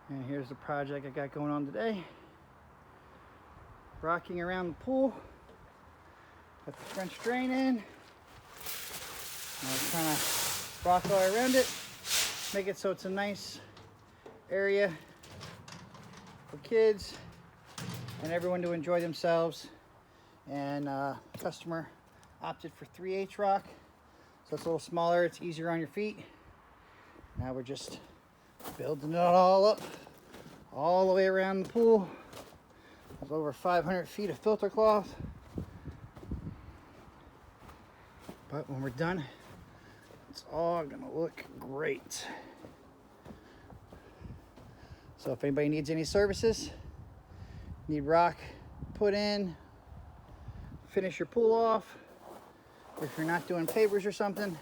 And here's the project I got going on today. Rocking around the pool. Got the French drain in. And kind of rock all around it. Make it so it's a nice area for kids and everyone to enjoy themselves. And customer opted for 3/8 rock. So it's a little smaller, it's easier on your feet. Now we're just building it all up, all the way around the pool. There's over 500 feet of filter cloth. But when we're done, it's all gonna look great. So if anybody needs any services, need rock put in, finish your pool off, or if you're not doing pavers or something,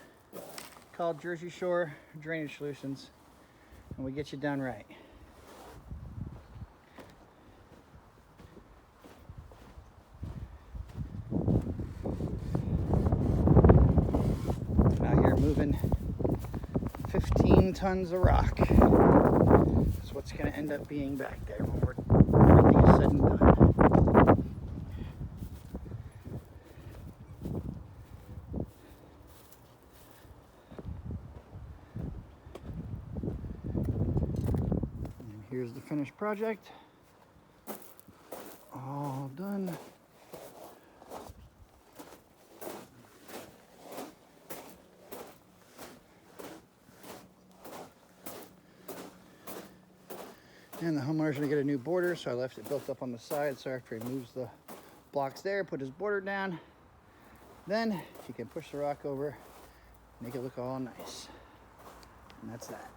call Jersey Shore Drainage Solutions and we get you done right. I'm out here moving 15 tons of rock. That's what's going to end up being back there when everything is said and done. Here's the finished project, all done. And the homeowner's gonna get a new border, so I left it built up on the side, so after he moves the blocks there, put his border down, then he can push the rock over, make it look all nice. And that's that.